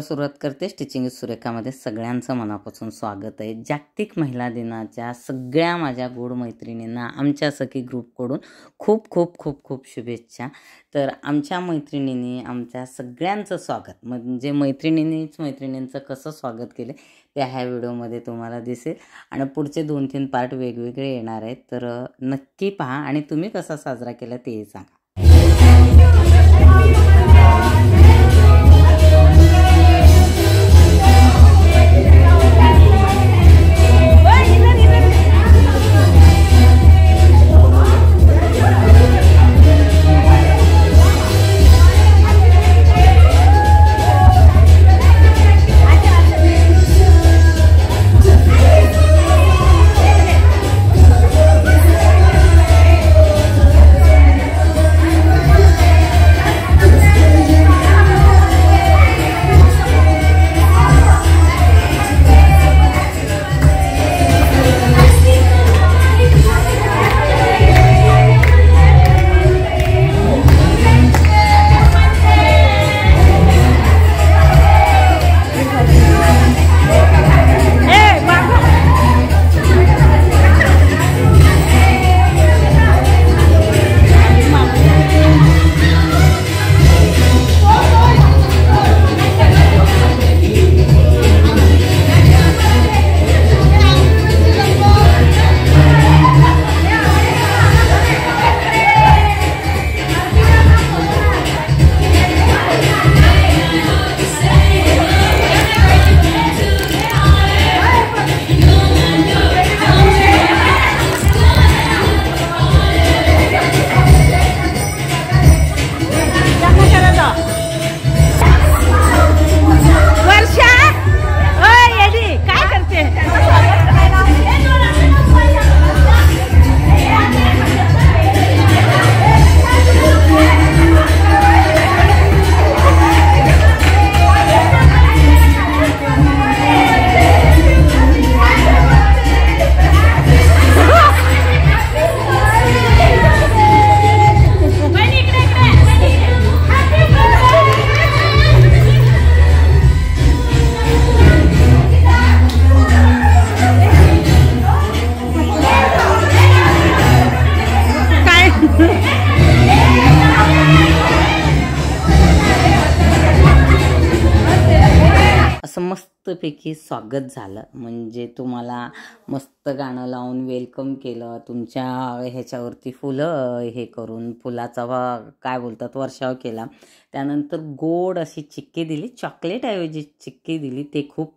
सुरुवात करते stitching with सुरेखामध्ये सगळ्यांचं मनापासून स्वागत आहे। जागतिक महिला दिनाच्या सगळ्या माझ्या गोड मैत्रिणींना आमच्या सखी ग्रुपकडून खूप खूप खूप खूप शुभेच्छा। तर आमच्या मैत्रिणींनी आमच्या सगळ्यांचं स्वागत म्हणजे मैत्रिणींचं कसं स्वागत केले ते ह्या व्हिडिओमध्ये तुम्हाला दिसेल आणि पुढचे 2-3 पार्ट वेगवेगळे येणार आहेत। तर नक्की पहा आणि तुम्ही कसा साजरा केला तेही सांगा। असं मस्तपैकी स्वागत झालं म्हणजे तुम्हाला मस्त गाणं लावून वेलकम केलं। तुमच्या ह्याच्यावरती फुलं हे करून फुलाचा काय बोलतात वर्षाव केला। त्यानंतर गोड अशी चिक्की दिली, चॉकलेट ऐवजी चिक्की दिली। ते खूप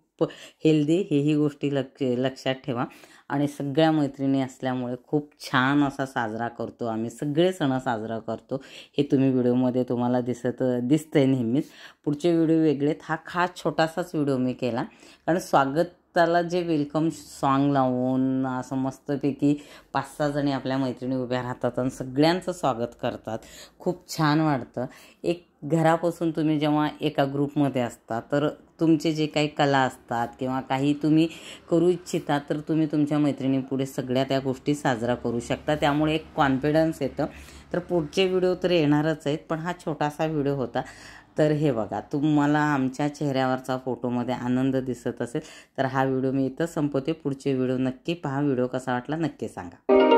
हेल्दी हेही गोष्टी लक्षात ठेवा। आणि सगळ्या मैत्रिणी असल्यामुळे खूप छान असा साजरा करतो आम्ही, सगळे सण साजरा करतो। हे तुम्ही व्हिडिओमध्ये तुम्हाला दिसतंय नेहमीच। पुढचे व्हिडिओ वेगळेत, हा छोटासाच व्हिडिओ मी केला कारण स्वागताला जे वेलकम सॉन्ग लावून असं मस्तपैकी 5-6 जणी आपल्या मैत्रिणी उभ्या राहतात आणि सगळ्यांचं स्वागत करतात, खूप छान वाटतं। एक घरापासून तुम्ही जेव्हा एका ग्रुपमध्ये असता तर तुमचे जे काही कला असतात किंवा काही तुम्ही करू इच्छिता तर तुम्ही तुमच्या मैत्रिणीपुढे सगळ्या त्या गोष्टी साजरा करू शकता, त्यामुळे एक कॉन्फिडन्स येतं। तर पुढचे व्हिडिओ तर येणारच आहेत, पण हा छोटासा व्हिडिओ होता। तर हे बघा, तुम्हाला आमच्या चेहऱ्यावरचा फोटोमध्ये आनंद दिसत असेल तर हा व्हिडिओ मी इथं संपवते। पुढचे व्हिडिओ नक्की पहा, व्हिडिओ कसा वाटला नक्की सांगा।